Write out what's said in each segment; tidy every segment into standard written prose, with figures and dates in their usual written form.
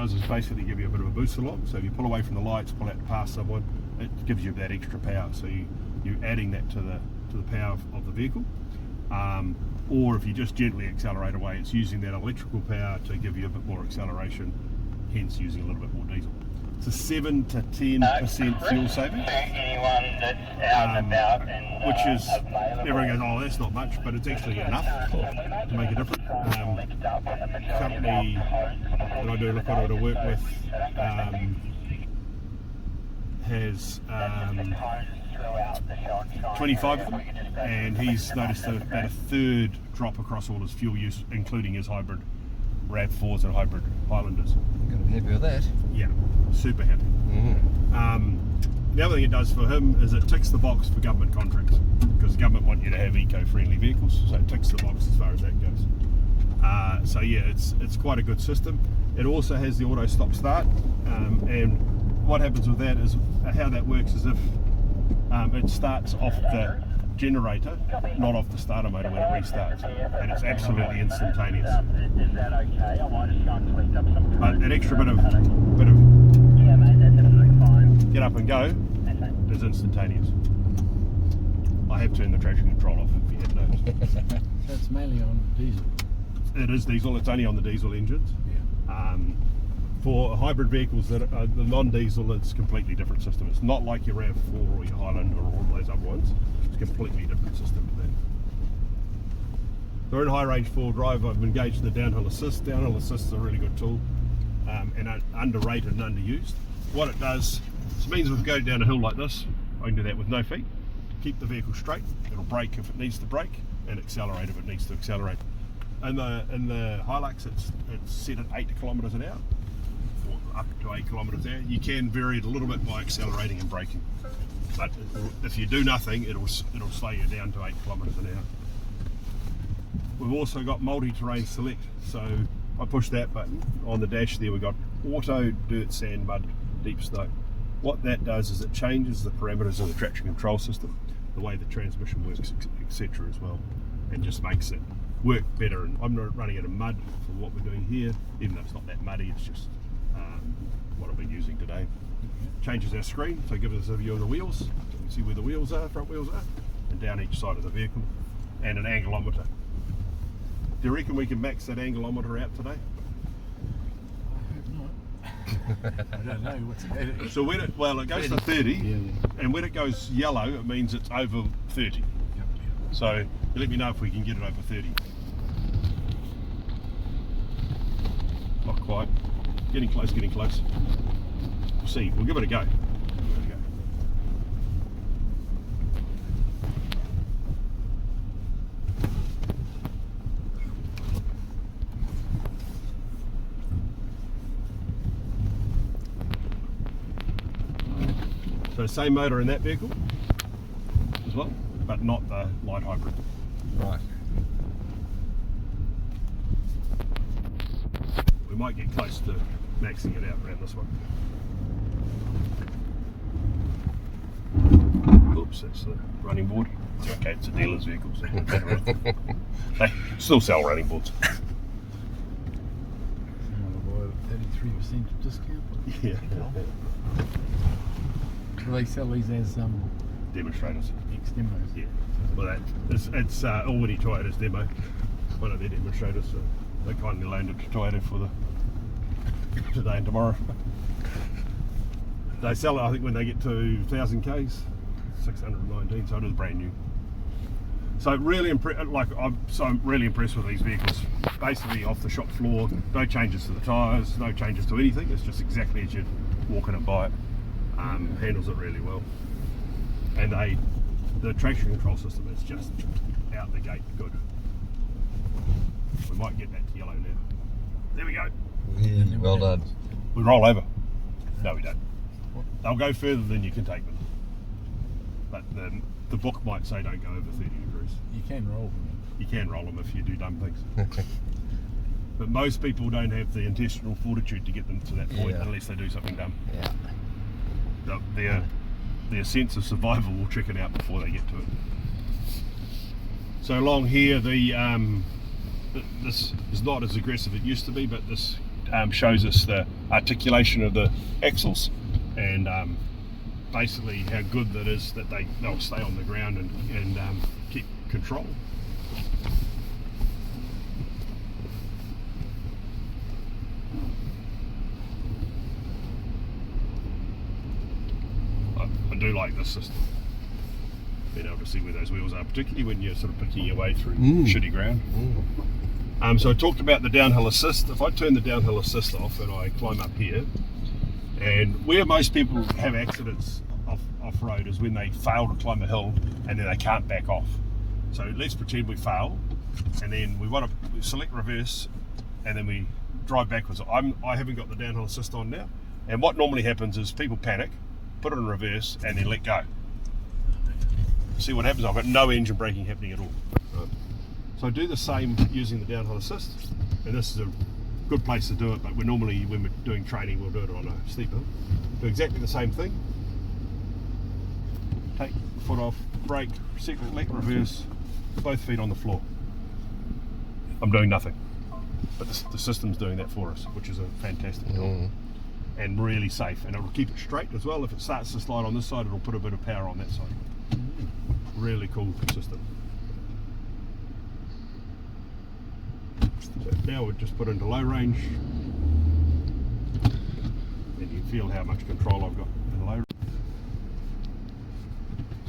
does is basically give you a bit of a boost along. So if you pull away from the lights, pull out to pass someone, it gives you that extra power. So you're adding that to the power of the vehicle. Or if you just gently accelerate away, it's using that electrical power to give you a bit more acceleration, hence using a little bit more diesel. It's a 7 to 10% fuel saving, which is, everyone goes, oh, that's not much, but it's actually enough to make a difference. The company that I do look at to work with has 25 of them, and he's noticed about a third drop across all his fuel use, including his hybrid RAV4s and hybrid Highlanders. I'm going to be happy with that. Yeah, super happy. The other thing it does for him is it ticks the box for government contracts, because the government want you to have eco-friendly vehicles, so it ticks the box as far as that goes. So yeah, it's quite a good system. It also has the auto stop start, and what happens with that is, how that works is if it starts off the generator, not off the starter motor when it restarts, and it's absolutely instantaneous. But that extra bit of get up and go is instantaneous. I have turned the traction control off if you had noticed. So it's mainly on diesel? It is diesel, it's only on the diesel engines. Yeah. For hybrid vehicles that are the non-diesel, it's a completely different system. It's not like your RAV4 or your Highlander or all those other ones. It's a completely different system for that. So in high range four-wheel drive, I've engaged the downhill assist. Downhill assist is a really good tool, and underrated and underused. What it does, it means if we go down a hill like this, I can do that with no feet. Keep the vehicle straight, it'll brake if it needs to brake, and accelerate if it needs to accelerate. In the Hilux, it's set at 8 kilometres an hour. Up to 8 kilometres an hour. You can vary it a little bit by accelerating and braking, but if you do nothing, it'll slow you down to 8 kilometres an hour. We've also got multi-terrain select, so I push that button on the dash there. We've got auto, dirt, sand, mud, deep snow. What that does is it changes the parameters of the traction control system, the way the transmission works, etc. as well, and just makes it work better. And I'm not running it in mud for what we're doing here, even though it's not that muddy, it's just what I've been using today. Changes our screen, so it gives us a view of the wheels, so you can see where the wheels are, front wheels are, and down each side of the vehicle, and an angulometer. Do you reckon we can max that angulometer out today? I hope not. I don't know what's it. So when it goes to 30, yeah. and when it goes yellow, it means it's over 30. Yep. So you let me know if we can get it over 30. Not quite. Getting close, getting close. We'll see. We'll give it a go. So same motor in that vehicle as well, but not the light hybrid. Right. We might get close to maxing it out around this one. Oops, that's the running board. It's okay, it's a dealer's vehicle, so they still sell running boards. Another 33% discount. Yeah. Do they sell these as Demonstrators. ex-demos? Yeah. Well, it's Albany Toyota's demo, one of their demonstrators. So they kindly loaned it to Toyota for the today and tomorrow. They sell it, I think, when they get to 1,000 Ks, 619, so it is brand new. So really I'm really impressed with these vehicles. Basically off the shop floor, no changes to the tyres, no changes to anything. It's just exactly as you'd walk in and buy it. Handles it really well, and the traction control system is just out the gate good. We might get that to yellow now. There we go. Yeah, well done. We roll over. No, we don't. They'll go further than you can take them, but the book might say don't go over 30 degrees. You can roll them. You can roll them if you do dumb things. But most people don't have the intestinal fortitude to get them to that point unless they do something dumb. Yeah. Their sense of survival will chicken out before they get to it. So along here, this is not as aggressive as it used to be, but this shows us the articulation of the axles and basically how good that is that they'll stay on the ground and keep control. I do like this system, being able to see where those wheels are, particularly when you're sort of picking your way through shitty ground. So I talked about the downhill assist. If I turn the downhill assist off and I climb up here, and where most people have accidents off-road is when they fail to climb a hill and then they can't back off. So let's pretend we fail, and then we want to select reverse, and then we drive backwards. I haven't got the downhill assist on now, and what normally happens is people panic, put it in reverse, and then let go. See what happens? I've got no engine braking happening at all. Right. So I do the same using the downhill assist, and this is a good place to do it, but when we're doing training, we'll do it on a steep hill. Do exactly the same thing. Take the foot off, brake, select reverse, both feet on the floor. I'm doing nothing, but the system's doing that for us, which is a fantastic tool. And really safe, and it'll keep it straight as well. If it starts to slide on this side, it'll put a bit of power on that side. Really cool system. So now we'll just put into low range, and you feel how much control I've got in low range.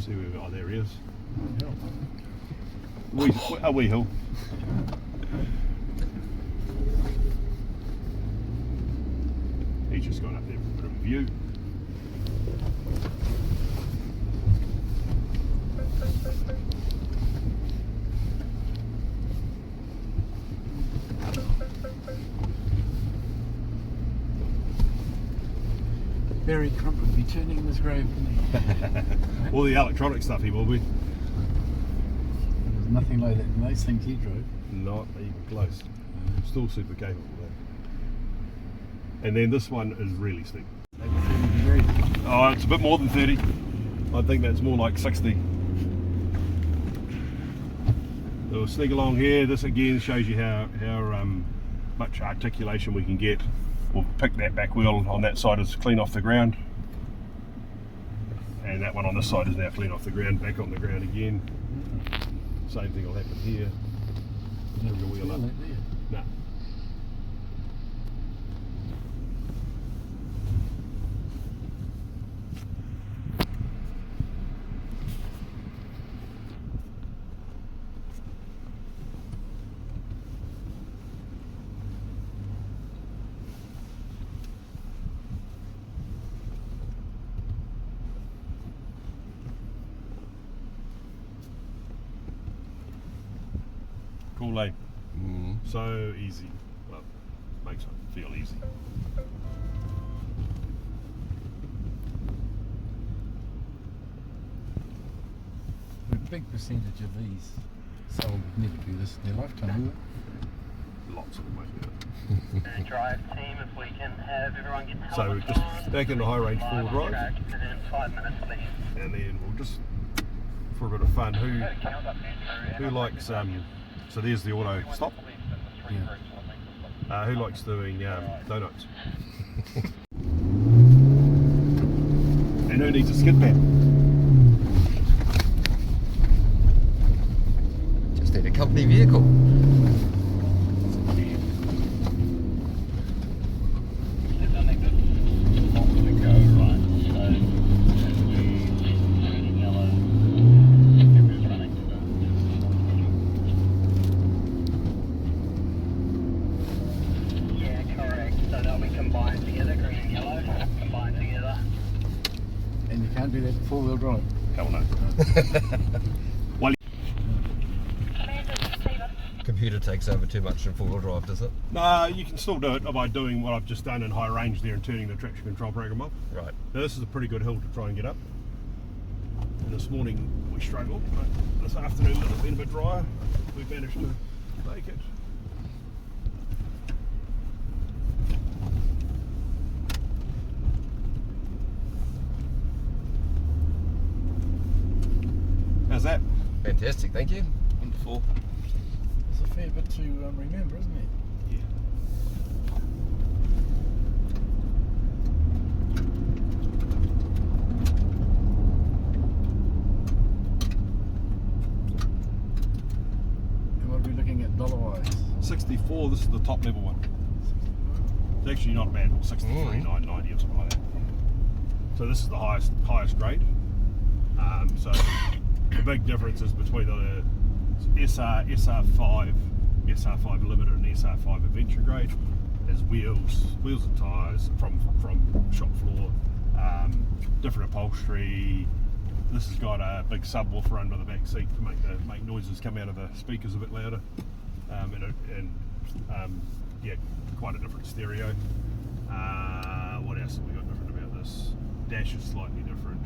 See where we are. There he is. A wee hill. He's just gone up there for a bit of a view. Barry Crump would be turning in his grave, wouldn't he? All the electronic stuff he will be. There's nothing like that in those things he drove. Not even close. Still super capable though. And then this one is really steep. Oh, it's a bit more than 30. I think that's more like 60. We'll sneak along here. This again shows you how much articulation we can get. We'll pick that back wheel on that side is clean off the ground, and that one on this side is now clean off the ground, back on the ground again. Same thing will happen here. Move the wheel up. No. Cool lane. So easy. Well, makes it feel easy. A big percentage of these sold would never do this in their lifetime, will it? Lots of them won't do it. Drive team, if we can have everyone get So we're just back into high range four-wheel drive, and then 5 minutes leave. and then we'll just, for a bit of fun, who likes so there's the auto stop. Who likes doing donuts? And who needs a skid pad? Just need a company vehicle. Can't do that four-wheel drive. Hell no. Well, Computer takes over too much in four-wheel drive, does it? no, you can still do it by doing what I've just done in high range there and turning the traction control program off. Right. Now this is a pretty good hill to try and get up. And this morning we struggled, but this afternoon it's been a bit drier. We managed to make it. How's that? Fantastic, thank you. Wonderful. It's a fair bit to remember, isn't it? Yeah. 64. This is the top level one. It's actually not bad. 63,990 or something like that. So this is the highest grade. So the big difference is between the SR5 Limited and SR5 Adventure grade is wheels and tyres from shop floor, different upholstery. This has got a big subwoofer under the back seat to make noises come out of the speakers a bit louder, yeah, quite a different stereo. What else have we got different about this? Dash is slightly different,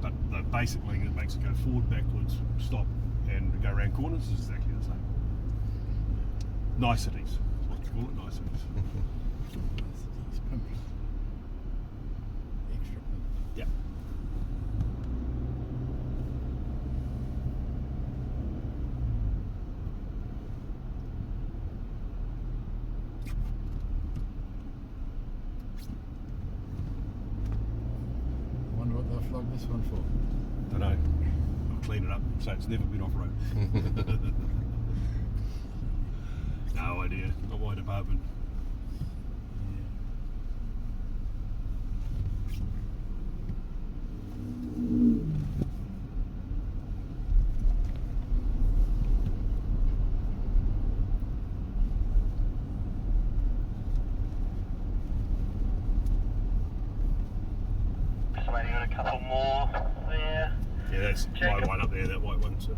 but the basic thing that makes it go forward, backwards, stop, and go around corners is exactly the same. Niceties, is what you call it, niceties. It's pimped. Extra pimped. Yeah. I wonder what they'll flog this one for. Don't know. I'll clean it up so it's never been off-road. No idea. Not my department. Just waiting on a couple more there. Yeah, that's my one up there, that white one. So.